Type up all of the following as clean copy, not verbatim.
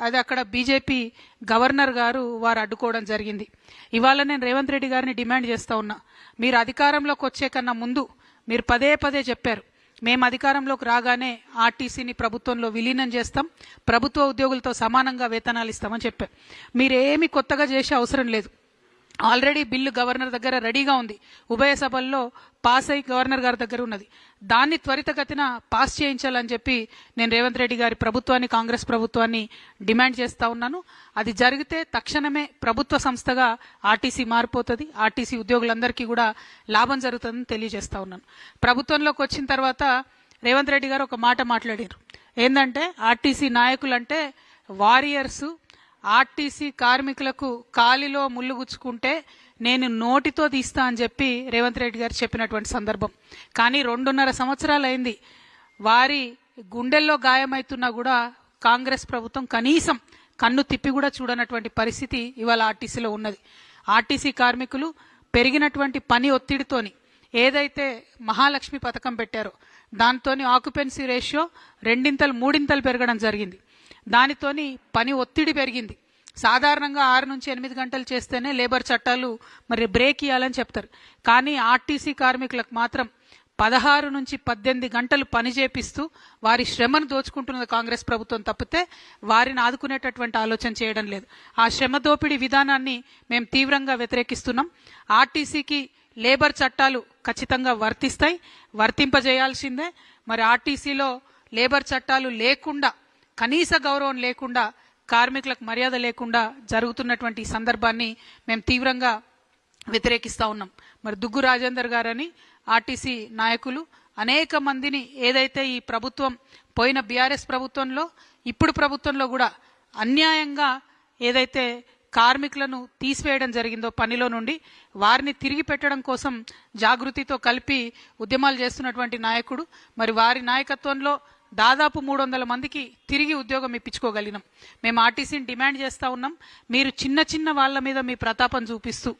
అది అక్కడ BJP governor గారు వారు అడ్డుకోవడం జరిగింది. ఇవాళ నేను రేవంత్ రెడ్డి గారిని డిమాండ్ చేస్తా ఉన్నా, మీరు అధికారంలోకి వచ్చే కన్నా ముందు మీరు పదే పదే చెప్పారు, మేము అధికారంలోకి రాగానే ఆర్టీసీని ప్రభుత్వంలో విలీనం చేస్తాం, ప్రభుత్వ ఉద్యోగులతో సమానంగా వేతనాలు ఇస్తామని చెప్పారు. మీరేమి కొత్తగా చేసే అవసరం లేదు. ఆల్రెడీ బిల్లు గవర్నర్ దగ్గర రెడీగా ఉంది, ఉభయ సభల్లో పాస్ అయి గవర్నర్ గారి దగ్గర ఉన్నది. దాన్ని త్వరితగతిన పాస్ చేయించాలని చెప్పి నేను రేవంత్ రెడ్డి గారి ప్రభుత్వాన్ని, కాంగ్రెస్ ప్రభుత్వాన్ని డిమాండ్ చేస్తా ఉన్నాను. అది జరిగితే తక్షణమే ప్రభుత్వ సంస్థగా ఆర్టీసీ మారిపోతుంది, ఆర్టీసీ ఉద్యోగులందరికీ కూడా లాభం జరుగుతుందని తెలియజేస్తా ఉన్నాను. ప్రభుత్వంలోకి వచ్చిన తర్వాత రేవంత్ రెడ్డి గారు ఒక మాట మాట్లాడారు, ఏంటంటే ఆర్టీసీ నాయకులంటే వారియర్స్, ఆర్టీసీ కార్మికులకు కాలిలో ముళ్ళు గుచ్చుకుంటే నేను నోటితో తీస్తా అని చెప్పి రేవంత్ రెడ్డి గారు చెప్పినటువంటి సందర్భం. కానీ 2.5 సంవత్సరాలు అయింది, వారి గుండెల్లో గాయమవుతున్నా కూడా కాంగ్రెస్ ప్రభుత్వం కనీసం కన్ను తిప్పి కూడా చూడనటువంటి పరిస్థితి ఇవాళ ఆర్టీసీలో ఉన్నది. ఆర్టీసీ కార్మికులు పెరిగినటువంటి పని ఒత్తిడితోని ఏదైతే మహాలక్ష్మి పథకం పెట్టారో దాంతోని ఆక్యుపెన్సీ రేషియో 2-3 పెరగడం జరిగింది. దానితోని పని ఒత్తిడి పెరిగింది. సాధారణంగా 6 నుంచి 8 గంటలు చేస్తేనే లేబర్ చట్టాలు మరి బ్రేక్ ఇవ్వాలని చెప్తారు. కానీ ఆర్టీసీ కార్మికులకు మాత్రం 16 నుంచి 18 గంటలు పని చేపిస్తూ వారి శ్రమను దోచుకుంటున్నది కాంగ్రెస్ ప్రభుత్వం తప్పితే వారిని ఆదుకునేటటువంటి ఆలోచన చేయడం లేదు. ఆ శ్రమ దోపిడీ విధానాన్ని మేము తీవ్రంగా వ్యతిరేకిస్తున్నాం. ఆర్టీసీకి లేబర్ చట్టాలు ఖచ్చితంగా వర్తిస్తాయి, వర్తింపజేయాల్సిందే. మరి ఆర్టీసీలో లేబర్ చట్టాలు లేకుండా, కనీస గౌరవం లేకుండా, కార్మికులకు మర్యాద లేకుండా జరుగుతున్నటువంటి ఈ సందర్భాన్ని మేము తీవ్రంగా వ్యతిరేకిస్తా ఉన్నాం. మరి దుగ్గు రాజేందర్ గారని ఆర్టీసీ నాయకులు అనేక మందిని ఏదైతే ఈ ప్రభుత్వం పోయిన బీఆర్ఎస్ ప్రభుత్వంలో ఇప్పుడు ప్రభుత్వంలో కూడా అన్యాయంగా ఏదైతే కార్మికులను తీసివేయడం జరిగిందో పనిలో నుండి, వారిని తిరిగి పెట్టడం కోసం జాగృతితో కలిపి ఉద్యమాలు చేస్తున్నటువంటి నాయకుడు. మరి వారి నాయకత్వంలో దాదాపు 300 మందికి తిరిగి ఉద్యోగం ఇప్పించుకోగలిగినాం. మేము ఆర్టీసీని డిమాండ్ చేస్తూ ఉన్నాం, మీరు చిన్న చిన్న వాళ్ళ మీద మీ ప్రతాపం చూపిస్తూ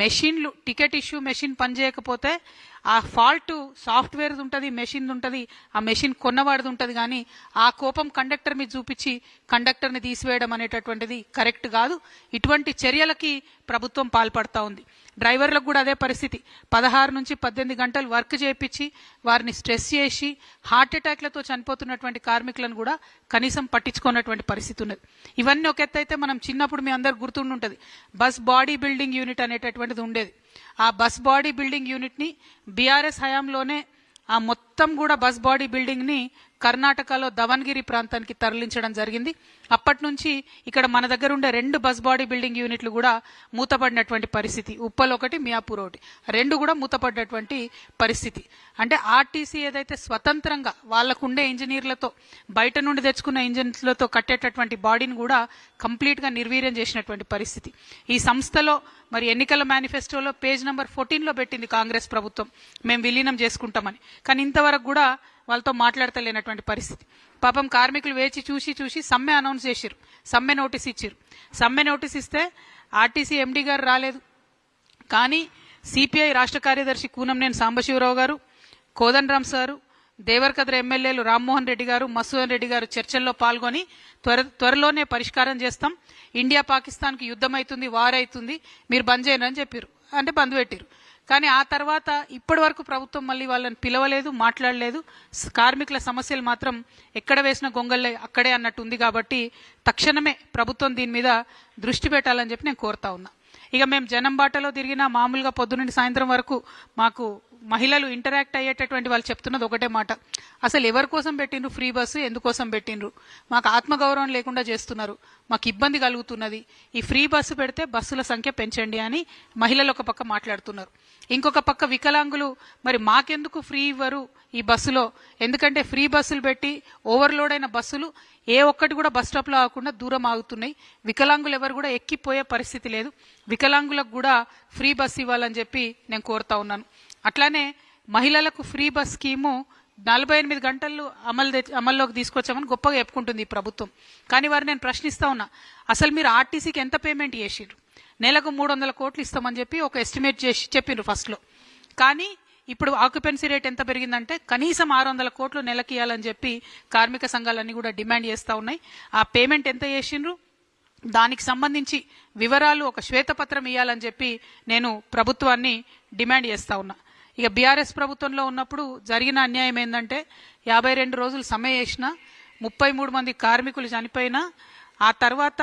మెషిన్లు, టికెట్ ఇష్యూ మెషిన్ పనిచేయకపోతే ఆ ఫాల్ట్ సాఫ్ట్వేర్ ఉంటుంది, మెషిన్ ఉంటుంది, ఆ మెషిన్ కొన్నవాడిది ఉంటుంది. కానీ ఆ కోపం కండక్టర్ మీద చూపించి కండక్టర్ని తీసివేయడం అనేటటువంటిది కరెక్ట్ కాదు. ఇటువంటి చర్యలకి ప్రభుత్వం పాల్పడతా ఉంది. డ్రైవర్లకు కూడా అదే పరిస్థితి. 16 నుంచి 18 గంటలు వర్క్ చేయించి వారిని స్ట్రెస్ చేసి హార్ట్ అటాక్లతో చనిపోతున్నటువంటి కార్మికులను కూడా కనీసం పట్టించుకున్నటువంటి పరిస్థితి ఉన్నది. ఇవన్నీ ఒక ఎత్తు అయితే, మనం చిన్నప్పుడు మీ అందరు గుర్తుండుంటుంది, బస్ బాడీ బిల్డింగ్ యూనిట్ అనేటటువంటిది ఉండేది. ఆ బస్ బాడీ బిల్డింగ్ యూనిట్ని బీఆర్ఎస్ హయాంలోనే ఆ మొత్తం కూడా బస్ బాడీ బిల్డింగ్ని కర్ణాటకలో దవన్గిరి ప్రాంతానికి తరలించడం జరిగింది. అప్పటి నుంచి ఇక్కడ మన దగ్గర ఉండే 2 బస్ బాడీ బిల్డింగ్ యూనిట్లు కూడా మూతపడినటువంటి పరిస్థితి. ఉప్పల్ ఒకటి, మియాపూర్ ఒకటి, 2 కూడా మూతపడినటువంటి పరిస్థితి. అంటే ఆర్టీసీ ఏదైతే స్వతంత్రంగా వాళ్ళకుండే ఇంజనీర్లతో, బయట నుండి తెచ్చుకున్న ఇంజనీర్లతో కట్టేటటువంటి బాడీని కూడా కంప్లీట్గా నిర్వీర్యం చేసినటువంటి పరిస్థితి. ఈ సంస్థలో మరి ఎన్నికల మేనిఫెస్టోలో పేజ్ నెంబర్ 14లో పెట్టింది కాంగ్రెస్ ప్రభుత్వం, మేము విలీనం చేసుకుంటామని. కానీ ఇంతవరకు కూడా వాళ్ళతో మాట్లాడతలేనటువంటి పరిస్థితి. పాపం కార్మికులు వేచి చూసి సమ్మె అనౌన్స్ చేశారు, సమ్మె నోటీస్ ఇచ్చారు. సమ్మె నోటీస్ ఇస్తే ఆర్టీసీ ఎండీ గారు రాలేదు. కానీ సిపిఐ రాష్ట్ర కార్యదర్శి కూనంనేని సాంబశివరావు గారు, కోదండరామ్ సారు, దేవరకద్ర ఎమ్మెల్యేలు రామ్మోహన్ రెడ్డి గారు, మసూదన్ రెడ్డి గారు చర్చల్లో పాల్గొని త్వరలోనే పరిష్కారం చేస్తాం, ఇండియా పాకిస్తాన్కి యుద్ధం అవుతుంది, వార్ అవుతుంది, మీరు బంద్ చేయను అని చెప్పారు. అంటే బంద్ పెట్టారు. కానీ ఆ తర్వాత ఇప్పటి వరకు ప్రభుత్వం మళ్ళీ వాళ్ళని పిలవలేదు, మాట్లాడలేదు. కార్మికుల సమస్యలు మాత్రం ఎక్కడ వేసిన గొంగళ్ళే అక్కడే అన్నట్టు ఉంది. కాబట్టి తక్షణమే ప్రభుత్వం దీని మీద దృష్టి పెట్టాలని చెప్పి నేను కోరుతా ఉన్నా. ఇక మేము జనం బాటలో తిరిగినా మామూలుగా పొద్దునుండి సాయంత్రం వరకు మాకు మహిళలు ఇంటరాక్ట్ అయ్యేటటువంటి వాళ్ళు చెప్తున్నది ఒకటే మాట, అసలు ఎవరి కోసం పెట్టిండ్రు ఫ్రీ బస్సు, ఎందుకోసం పెట్టిండ్రు, మాకు ఆత్మగౌరవం లేకుండా చేస్తున్నారు, మాకు ఇబ్బంది కలుగుతున్నది, ఈ ఫ్రీ బస్సు పెడితే బస్సుల సంఖ్య పెంచండి అని మహిళలు ఒక పక్క మాట్లాడుతున్నారు. ఇంకొక పక్క వికలాంగులు మరి మాకెందుకు ఫ్రీ ఇవ్వరు ఈ బస్సులో, ఎందుకంటే ఫ్రీ బస్సులు పెట్టి ఓవర్లోడ్ అయిన బస్సులు ఏ ఒక్కటి కూడా బస్ స్టాప్లో ఆగకుండా దూరం ఆగుతున్నాయి, వికలాంగులు ఎవరు కూడా ఎక్కిపోయే పరిస్థితి లేదు, వికలాంగులకు కూడా ఫ్రీ బస్సు ఇవ్వాలని చెప్పి నేను కోరుతా ఉన్నాను. అట్లానే మహిళలకు ఫ్రీ బస్ స్కీము 48 గంటలు అమల్లోకి తీసుకొచ్చామని గొప్పగా చెప్పుకుంటుంది ఈ ప్రభుత్వం. కానీ వారు నేను ప్రశ్నిస్తా ఉన్నా, అసలు మీరు ఆర్టీసీకి ఎంత పేమెంట్ చేసిర్రు? నెలకు 300 కోట్లు ఇస్తామని చెప్పి ఒక ఎస్టిమేట్ చేసి చెప్పిండ్రు ఫస్ట్లో. కానీ ఇప్పుడు ఆక్యుపెన్సీ రేట్ ఎంత పెరిగిందంటే కనీసం 600 కోట్లు నెలకి ఇవ్వాలని చెప్పి కార్మిక సంఘాలన్నీ కూడా డిమాండ్ చేస్తూ ఉన్నాయి. ఆ పేమెంట్ ఎంత చేసిండ్రు, దానికి సంబంధించి వివరాలు ఒక శ్వేతపత్రం ఇవ్వాలని చెప్పి నేను ప్రభుత్వాన్ని డిమాండ్ చేస్తూ ఉన్నా. ఇక బీఆర్ఎస్ ప్రభుత్వంలో ఉన్నప్పుడు జరిగిన అన్యాయం ఏంటంటే 52 రోజులు సమ్మె చేసినా 33 మంది కార్మికులు చనిపోయినా ఆ తర్వాత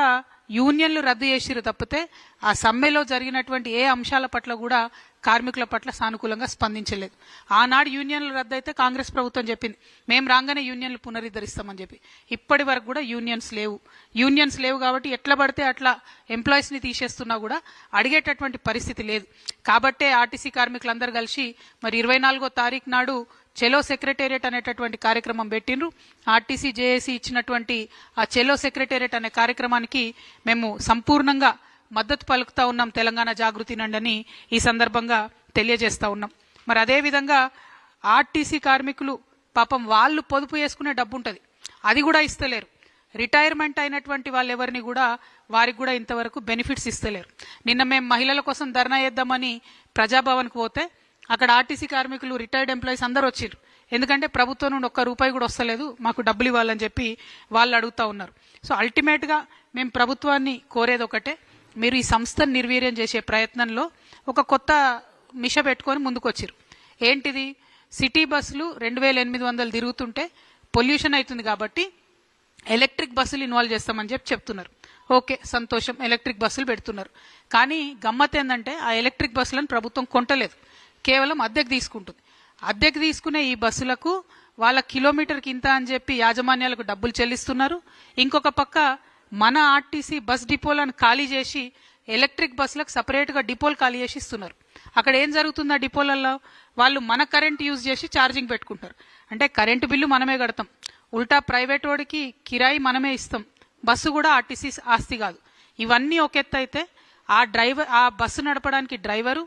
యూనియన్లు రద్దు చేసిరు తప్పితే ఆ సమ్మెలో జరిగినటువంటి ఏ అంశాల పట్ల కూడా కార్మికుల పట్ల సానుకూలంగా స్పందించలేదు. ఆనాడు యూనియన్లు రద్దు అయితే కాంగ్రెస్ ప్రభుత్వం చెప్పింది మేము రాగానే యూనియన్లు పునరుద్ధరిస్తామని చెప్పి. ఇప్పటి వరకు కూడా యూనియన్స్ లేవు కాబట్టి ఎట్లా పడితే అట్లా ఎంప్లాయీస్ని తీసేస్తున్నా కూడా అడిగేటటువంటి పరిస్థితి లేదు. కాబట్టే ఆర్టీసీ కార్మికులందరూ కలిసి మరి 24వ తారీఖు నాడు చెలో సెక్రటేరియట్ అనేటటువంటి కార్యక్రమం పెట్టిండ్రు. ఆర్టీసీ జేఏసీ ఇచ్చినటువంటి ఆ చెలో సెక్రటేరియట్ అనే కార్యక్రమానికి మేము సంపూర్ణంగా మద్దతు పలుకుతా ఉన్నాం. తెలంగాణ జాగృతి నండని ఈ సందర్భంగా తెలియజేస్తా ఉన్నాం. మరి అదేవిధంగా ఆర్టీసీ కార్మికులు పాపం వాళ్ళు పొదుపు చేసుకునే డబ్బు ఉంటుంది, అది కూడా ఇస్తలేరు. రిటైర్మెంట్ అయినటువంటి వాళ్ళెవరిని కూడా వారికి కూడా ఇంతవరకు బెనిఫిట్స్ ఇస్తలేరు. నిన్న మేము మహిళల కోసం ధర్నా చేద్దామని ప్రజాభవన్కి పోతే అక్కడ ఆర్టీసీ కార్మికులు రిటైర్డ్ ఎంప్లాయీస్ అందరూ వచ్చిర్రు. ఎందుకంటే ప్రభుత్వం నుండి ₹1 కూడా వస్తలేదు, మాకు డబ్బులు ఇవ్వాలని చెప్పి వాళ్ళు అడుగుతూ ఉన్నారు. సో అల్టిమేట్గా మేము ప్రభుత్వాన్ని కోరేది ఒకటే, మీరు ఈ సంస్థను నిర్వీర్యం చేసే ప్రయత్నంలో ఒక కొత్త మిష పెట్టుకొని ముందుకు వచ్చిర్రు. ఏంటిది, సిటీ బస్సులు 2800 తిరుగుతుంటే పొల్యూషన్ అవుతుంది కాబట్టి ఎలక్ట్రిక్ బస్సులు ఇన్వాల్వ్ చేస్తామని చెప్తున్నారు. ఓకే, సంతోషం, ఎలక్ట్రిక్ బస్సులు పెడుతున్నారు. కానీ గమ్మత్ ఏంటంటే ఆ ఎలక్ట్రిక్ బస్సులను ప్రభుత్వం కొంటలేదు, కేవలం అద్దెకు తీసుకుంటుంది. అద్దెకు తీసుకునే ఈ బస్సులకు వాళ్ళ కిలోమీటర్కి ఇంత అని చెప్పి యాజమాన్యాలకు డబ్బులు చెల్లిస్తున్నారు. ఇంకొక పక్క మన ఆర్టీసీ బస్ డిపోలను ఖాళీ చేసి ఎలక్ట్రిక్ బస్సులకు సపరేట్గా డిపోలు ఖాళీ చేసి ఇస్తున్నారు. అక్కడ ఏం జరుగుతుంది, ఆ డిపోలలో వాళ్ళు మన కరెంట్ యూజ్ చేసి ఛార్జింగ్ పెట్టుకుంటారు. అంటే కరెంటు బిల్లు మనమే కడతాం, ఉల్టా ప్రైవేట్ వాడికి కిరాయి మనమే ఇస్తాం. బస్సు కూడా ఆర్టీసీ ఆస్తి కాదు. ఇవన్నీ ఒక ఎత్తు అయితే ఆ బస్సు నడపడానికి డ్రైవరు,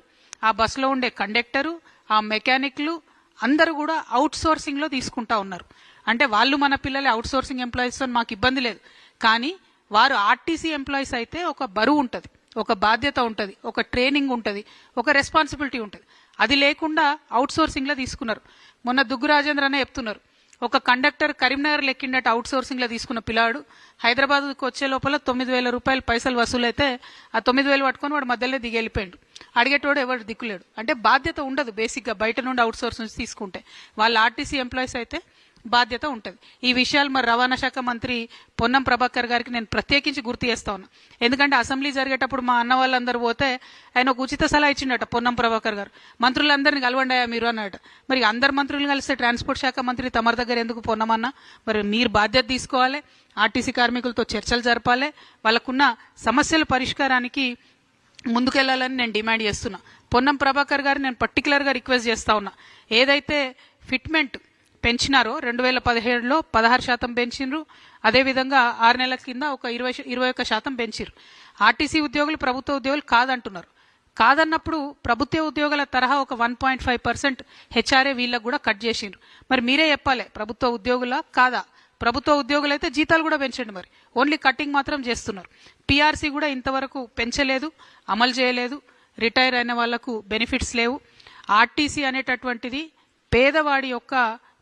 ఆ బస్సులో ఉండే కండక్టరు, ఆ మెకానిక్లు అందరూ కూడా అవుట్ సోర్సింగ్లో తీసుకుంటా ఉన్నారు. అంటే వాళ్ళు మన పిల్లలే, అవుట్ సోర్సింగ్ ఎంప్లాయీస్తో మాకు ఇబ్బంది లేదు. కానీ వారు ఆర్టీసీ ఎంప్లాయీస్ అయితే ఒక బరువు ఉంటుంది, ఒక బాధ్యత ఉంటుంది, ఒక ట్రైనింగ్ ఉంటుంది, ఒక రెస్పాన్సిబిలిటీ ఉంటుంది. అది లేకుండా అవుట్ సోర్సింగ్లో తీసుకున్నారు. మొన్న దుగ్గు రాజేంద్ర అనే చెప్తున్నారు, ఒక కండక్టర్ కరీంనగర్ లెక్కిండట అవుట్ సోర్సింగ్లో తీసుకున్న పిల్లాడు హైదరాబాద్కి వచ్చే లోపల ₹9,000 పైసలు వసూలైతే ఆ 9,000 పట్టుకొని వాడు మధ్యలో దిగి వెళ్ళిపోయాడు. అడిగేటోడు ఎవరు దిక్కులేడు. అంటే బాధ్యత ఉండదు బేసిక్గా, బయట నుండి అవుట్ సోర్స్ నుంచి తీసుకుంటే. వాళ్ళ ఆర్టీసీ ఎంప్లాయీస్ అయితే బాధ్యత ఉంటుంది. ఈ విషయాలు మరి రవాణా శాఖ మంత్రి పొన్నం ప్రభాకర్ గారికి నేను ప్రత్యేకించి గుర్తు చేస్తా ఉన్నా. ఎందుకంటే అసెంబ్లీ జరిగేటప్పుడు మా అన్న వాళ్ళందరూ పోతే ఆయన ఒక ఉచిత సలహా ఇచ్చిండట పొన్నం ప్రభాకర్ గారు, మంత్రులందరినీ కలవండాయా మీరు అన్నట. మరి అందరు మంత్రులు కలిస్తే ట్రాన్స్పోర్ట్ శాఖ మంత్రి తమరి దగ్గర ఎందుకు పొన్నమన్నా? మరి మీరు బాధ్యత తీసుకోవాలి, ఆర్టీసీ కార్మికులతో చర్చలు జరపాలి, వాళ్ళకున్న సమస్యల పరిష్కారానికి ముందుకెళ్లాలని నేను డిమాండ్ చేస్తున్నా. పొన్నం ప్రభాకర్ గారు నేను పర్టికులర్గా రిక్వెస్ట్ చేస్తా ఉన్నా, ఏదైతే ఫిట్మెంట్ పెంచినారో 2017లో 16% పెంచినారు, అదేవిధంగా 6 నెలల కింద ఒక 21% పెంచారు. ఆర్టీసీ ఉద్యోగులు ప్రభుత్వ ఉద్యోగులు కాదంటున్నారు. కాదన్నప్పుడు ప్రభుత్వ ఉద్యోగుల తరహా ఒక 1.5% హెచ్ఆర్ఏ వీళ్ళకు కూడా కట్ చేసిండ్రు. మరి మీరే చెప్పాలి, ప్రభుత్వ ఉద్యోగుల కాదా? ప్రభుత్వ ఉద్యోగులు అయితే జీతాలు కూడా పెంచండి, మరి ఓన్లీ కట్టింగ్ మాత్రం చేస్తున్నారు. పీఆర్సీ కూడా ఇంతవరకు పెంచలేదు, అమలు చేయలేదు. రిటైర్ అయిన వాళ్లకు బెనిఫిట్స్ లేవు. ఆర్టీసీ అనేటటువంటిది పేదవాడి యొక్క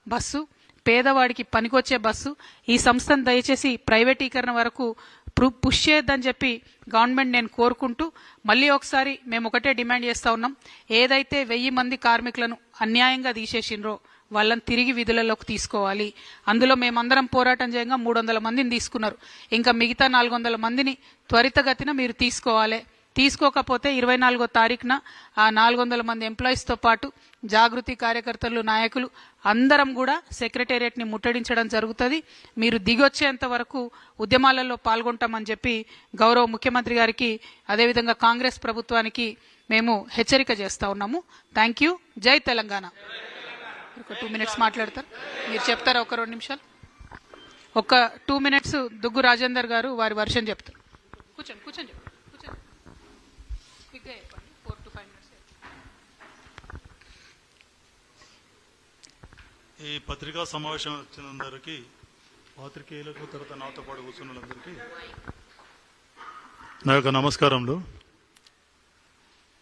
బస్సు, పేదవాడికి పనికొచ్చే బస్సు. ఈ సంస్థను దయచేసి ప్రైవేటీకరణ వరకు పుష్ చేయొద్దని చెప్పి గవర్నమెంట్ నేను కోరుకుంటూ మళ్ళీ ఒకసారి మేము ఒకటే డిమాండ్ చేస్తూ ఉన్నాం, ఏదైతే 1000 మంది కార్మికులను అన్యాయంగా తీసేసిండ్రో వాళ్ళని తిరిగి విధులలోకి తీసుకోవాలి. అందులో మేమందరం పోరాటం చేయంగా 300 మందిని తీసుకున్నారు. ఇంకా మిగతా 400 మందిని త్వరితగతిన మీరు తీసుకోవాలి. తీసుకోకపోతే 24వ తారీఖున ఆ 400 మంది ఎంప్లాయీస్తో పాటు జాగృతి కార్యకర్తలు, నాయకులు అందరం కూడా సెక్రటేరియట్ని ముట్టడించడం జరుగుతుంది. మీరు దిగొచ్చేంత వరకు ఉద్యమాలలో పాల్గొంటామని చెప్పి గౌరవ ముఖ్యమంత్రి గారికి, అదేవిధంగా కాంగ్రెస్ ప్రభుత్వానికి మేము హెచ్చరిక చేస్తా ఉన్నాము. Thank you. జై తెలంగాణ. ఒక 2 మినిట్స్ మాట్లాడతారు, మీరు చెప్తారా? ఒక 2 నిమిషాలు, ఒక 2 మినిట్స్ దుగ్గు రాజేందర్ గారు వారి వర్షన్ చెప్తారు. కూర్చోండి కూర్చోండి కూర్చోండి. క్విక్గా చెప్పండి, 4 to 5 minutes. ఈ పత్రికా సమావేశం వచ్చినందరికీ, పాత్రికేయులకు, తర్వాత నాతో పాటు కూర్చున్న వాళ్ళందరికీ నా యొక్క నమస్కారములు.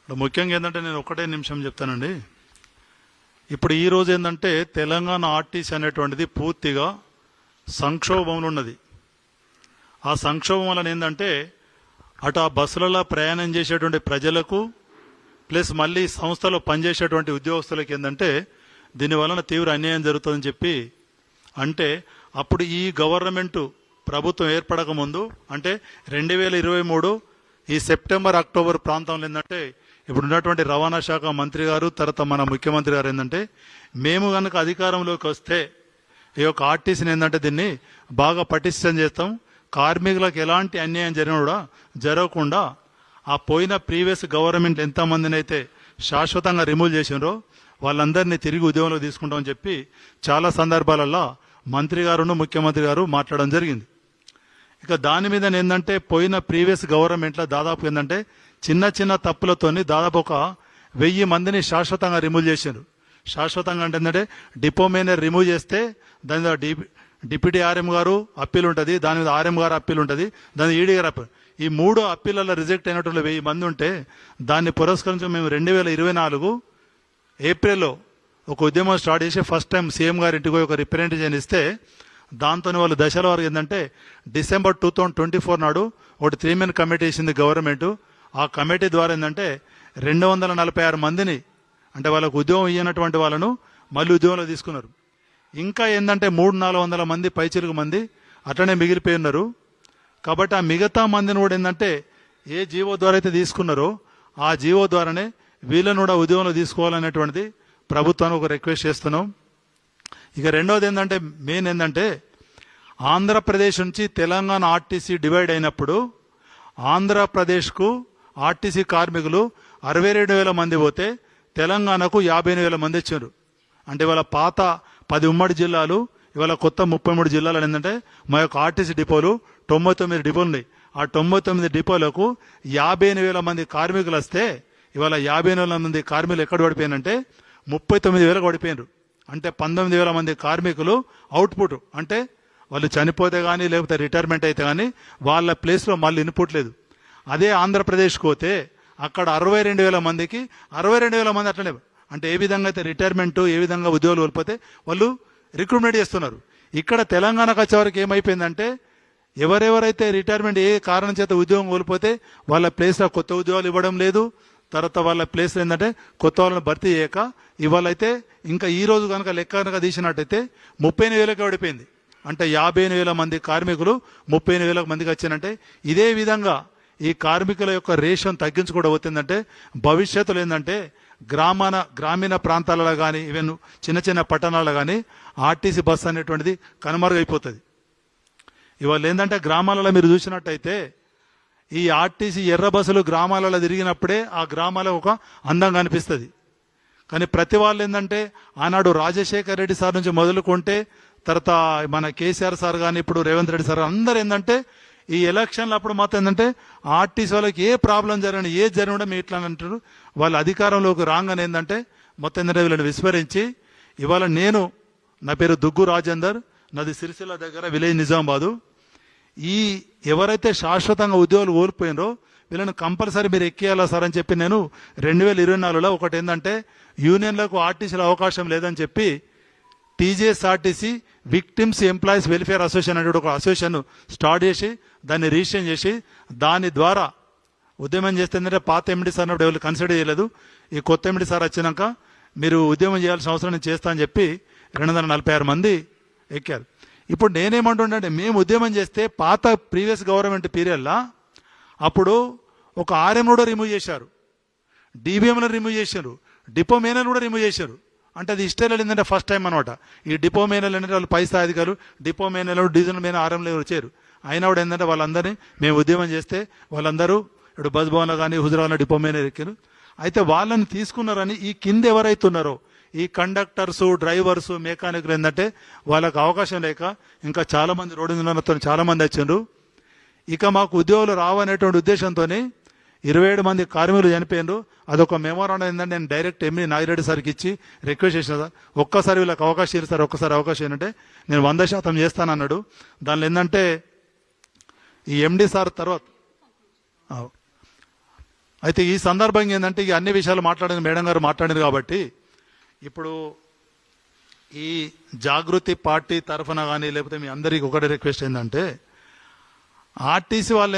ముఖ్యంగా ఏంటంటే నేను ఒకటే నిమిషం చెప్తానండి. ఇప్పుడు ఈ రోజు ఏంటంటే తెలంగాణ ఆర్టీసీ అనేటువంటిది పూర్తిగా సంక్షోభంలో ఉన్నది. ఆ సంక్షోభం వలన ఏంటంటే అటు ఆ బస్సులలో ప్రయాణం చేసేటువంటి ప్రజలకు ప్లస్ మళ్ళీ సంస్థలో పనిచేసేటువంటి ఉద్యోగస్తులకు ఏంటంటే దీని వలన తీవ్ర అన్యాయం జరుగుతుందని చెప్పి అంటే అప్పుడు ఈ గవర్నమెంటు ప్రభుత్వం ఏర్పడక ముందు అంటే 2023 ఈ సెప్టెంబర్ అక్టోబర్ ప్రాంతంలో ఏంటంటే ఇప్పుడు ఉన్నటువంటి రవాణా శాఖ మంత్రి గారు తర్వాత మన ముఖ్యమంత్రి గారు ఏంటంటే మేము కనుక అధికారంలోకి వస్తే ఈ యొక్క ఆర్టీసీని ఏంటంటే దీన్ని బాగా పటిష్టం చేస్తాం, కార్మికులకు ఎలాంటి అన్యాయం జరగకుండా ఆ పోయిన ప్రీవియస్ గవర్నమెంట్ ఎంతమందిని అయితే శాశ్వతంగా రిమూవ్ చేసినారో వాళ్ళందరినీ తిరిగి ఉద్యోగంలో తీసుకుంటామని చెప్పి చాలా సందర్భాలలో మంత్రి గారును ముఖ్యమంత్రి గారు మాట్లాడడం జరిగింది. ఇక దాని మీద ఏంటంటే పోయిన ప్రీవియస్ గవర్నమెంట్లో దాదాపు ఏంటంటే చిన్న చిన్న తప్పులతోని దాదాపు ఒక 1000 మందిని శాశ్వతంగా రిమూవ్ చేశారు. శాశ్వతంగా అంటే ఏంటంటే డిపో మేనేజర్ రిమూవ్ చేస్తే దాని మీద డిప్యూటీ ఆర్ఎం గారు అప్పీల్ ఉంటుంది, దాని మీద ఆర్ఎం గారు అప్పీల్ ఉంటుంది, దాని ఈడీ గారు అప్పీల్. ఈ 3 అప్పీలలో రిజెక్ట్ అయినటువంటి 1000 మంది ఉంటే దాన్ని పురస్కరించి మేము 2024 ఏప్రిల్లో ఒక ఉద్యమం స్టార్ట్ చేసి ఫస్ట్ టైం సీఎం గారి ఇంటికి ఒక రిప్రజెంటేషన్ ఇస్తే దాంతో వాళ్ళు దశల వరకు ఏంటంటే డిసెంబర్ 2024 నాడు ఒకటి 3 మెన్ కమిటీ ఇచ్చింది గవర్నమెంట్. ఆ కమిటీ ద్వారా ఏంటంటే 246 మందిని అంటే వాళ్ళకు ఉద్యోగం ఇవ్వనటువంటి వాళ్ళను మళ్ళీ ఉద్యోగంలో తీసుకున్నారు. ఇంకా ఏంటంటే 300-400 మంది పైచిలుకు మంది అట్లనే మిగిలిపోయి ఉన్నారు. కాబట్టి ఆ మిగతా మందిని కూడా ఏంటంటే ఏ జీవో ద్వారా అయితే తీసుకున్నారో ఆ జీవో ద్వారానే వీళ్ళను కూడా ఉద్యోగంలో తీసుకోవాలనేటువంటిది ప్రభుత్వానికి ఒక రిక్వెస్ట్ చేస్తున్నాం. ఇక రెండవది ఏంటంటే మెయిన్ ఏంటంటే ఆంధ్రప్రదేశ్ నుంచి తెలంగాణ ఆర్టీసీ డివైడ్ అయినప్పుడు ఆంధ్రప్రదేశ్కు ఆర్టీసీ కార్మికులు 62,000 మంది పోతే తెలంగాణకు 58,000 మంది ఇచ్చారు. అంటే ఇవాళ పాత 10 ఉమ్మడి జిల్లాలు ఇవాళ కొత్త 33 జిల్లాలు ఏంటంటే మా యొక్క ఆర్టీసీ డిపోలు 99 డిపోలు ఉన్నాయి. ఆ 99 డిపోలకు 58,000 మంది కార్మికులు వస్తే ఇవాళ 58,000 మంది కార్మికులు ఎక్కడ పడిపోయినంటే 39,000 పడిపోయినారు. అంటే 19,000 మంది కార్మికులు అవుట్పుట్ అంటే వాళ్ళు చనిపోతే కానీ లేకపోతే రిటైర్మెంట్ అయితే కానీ వాళ్ళ ప్లేస్లో మళ్ళీ ఇన్పుట్ లేదు. అదే ఆంధ్రప్రదేశ్కి పోతే అక్కడ 62,000 మందికి 62,000 మంది అట్లనే అంటే ఏ విధంగా అయితే రిటైర్మెంట్ ఏ విధంగా ఉద్యోగాలు కోల్పోతే వాళ్ళు రిక్రూట్మెంట్ చేస్తున్నారు. ఇక్కడ తెలంగాణకు వచ్చేవరకు ఏమైపోయిందంటే ఎవరెవరైతే రిటైర్మెంట్ ఏ కారణం చేత ఉద్యోగం కోల్పోతే వాళ్ళ ప్లేస్లో కొత్త ఉద్యోగాలు ఇవ్వడం లేదు. తర్వాత వాళ్ళ ప్లేస్లో ఏంటంటే కొత్త వాళ్ళని భర్తీ చేయక ఇవాళ అయితే ఇంకా ఈ రోజు కనుక లెక్క కనుక తీసినట్టయితే 38,000కి పడిపోయింది. అంటే 58,000 మంది కార్మికులు 38,000 మందికి వచ్చారంటే ఇదే విధంగా ఈ కార్మికుల యొక్క రేషన్ తగ్గించుకోవడం అవుతుందంటే భవిష్యత్తులో ఏంటంటే గ్రామీణ ప్రాంతాలలో కానీ ఈవెన్ చిన్న చిన్న పట్టణాలలో కానీ ఆర్టీసీ బస్సు అనేటువంటిది కనుమరుగైపోతుంది. ఇవాళ ఏంటంటే గ్రామాలలో మీరు చూసినట్టయితే ఈ ఆర్టీసీ ఎర్ర బస్సులు గ్రామాలలో తిరిగినప్పుడే ఆ గ్రామాల ఒక అందంగా అనిపిస్తుంది. కానీ ప్రతి వాళ్ళు ఏంటంటే ఆనాడు రాజశేఖర్ రెడ్డి సార్ నుంచి మొదలుకుంటే తర్వాత మన కేసీఆర్ సార్ కానీ ఇప్పుడు రేవంత్ రెడ్డి సార్ అందరూ ఏంటంటే ఈ ఎలక్షన్లు అప్పుడు మాత్రం ఏంటంటే ఆర్టీసీ వాళ్ళకి ఏ ప్రాబ్లం జరిగినా ఏది జరిగినా మీ ఇట్లా అంటారు. వాళ్ళ అధికారంలోకి రాగానే ఏంటంటే మొత్తం ఏంటంటే వీళ్ళని విస్మరించి ఇవాళ నా పేరు దుగ్గు రాజేందర్, నాది సిరిసిల్ల దగ్గర విలేజ్ నిజామాబాదు. ఈ ఎవరైతే శాశ్వతంగా ఉద్యోగాలు కోల్పోయినరో వీళ్ళని కంపల్సరీ మీరు ఎక్కేయాలా సార్ అని చెప్పి నేను 2024లో ఒకటి ఏంటంటే యూనియన్లకు ఆర్టీసీలో అవకాశం లేదని చెప్పి TGSRTC victims employees welfare association అనే ఒక అసోసియేషన్ స్టార్ట్ చేసి దాన్ని రిజిస్ట్రేషన్ చేసి దాని ద్వారా ఉద్యమం చేస్తే ఏంటంటే పాత ఎండి సార్ అన్నప్పుడు ఎవరు కన్సిడర్ చేయలేదు. ఈ కొత్త ఎండి సార్ వచ్చినాక మీరు ఉద్యమం చేయాల్సిన అవసరం నేను చేస్తా అని చెప్పి 246 మంది ఎక్కారు. ఇప్పుడు నేనేమంటుంటే మేము ఉద్యమం చేస్తే పాత ప్రీవియస్ గవర్నమెంట్ పీరియడ్లో అప్పుడు ఒక ఆర్ఎం కూడా రిమూవ్ చేశారు, డీబీఎంలను రిమూవ్ చేశారు, డిపో మేనర్లు కూడా రిమూవ్ చేశారు. అంటే అది ఇష్టం ఏంటంటే ఫస్ట్ టైం అనమాట. ఈ డిపో మేనర్లు ఏంటంటే వాళ్ళు పై స్థాయి అధికారులు డిపో మేనర్లు డీజిల్ మేనర్ ఆర్ఎంలు వచ్చారు. అయినా కూడా ఏంటంటే వాళ్ళందరినీ మేము ఉద్యమం చేస్తే వాళ్ళందరూ ఇప్పుడు బస్ భవన్లో కానీ హుజరాబాద్లో డిపో మేనర్ ఎక్కారు. అయితే వాళ్ళని తీసుకున్నారని ఈ కింద ఎవరైతే ఉన్నారో ఈ కండక్టర్సు డ్రైవర్సు మెకానికులు ఏంటంటే వాళ్ళకు అవకాశం లేక ఇంకా చాలామంది రోడ్డు మీద చాలామంది వచ్చిండ్రు. ఇక మాకు ఉద్యోగులు రావనేటువంటి ఉద్దేశంతో 27 మంది కార్మికులు చనిపోయినారు. అదొక మెమోరాండం ఏంటంటే నేను డైరెక్ట్ ఎంఈ నాగిరెడ్డి సార్కి ఇచ్చి రిక్వెస్ట్ చేసిన సార్ ఒక్కసారి వీళ్ళకి అవకాశం ఇస్తారు, ఒక్కసారి అవకాశం ఏంటంటే నేను 100% చేస్తానన్నాడు. దానిలో ఏంటంటే ఈ ఎండి సార్ తర్వాత అయితే ఈ సందర్భంగా ఏంటంటే ఈ అన్ని విషయాలు మాట్లాడిన మేడం గారు మాట్లాడారు కాబట్టి ఇప్పుడు ఈ జాగృతి పార్టీ తరఫున కానీ లేకపోతే మీ అందరికి ఒకటి రిక్వెస్ట్ ఏంటంటే ఆర్టీసీ వాళ్ళు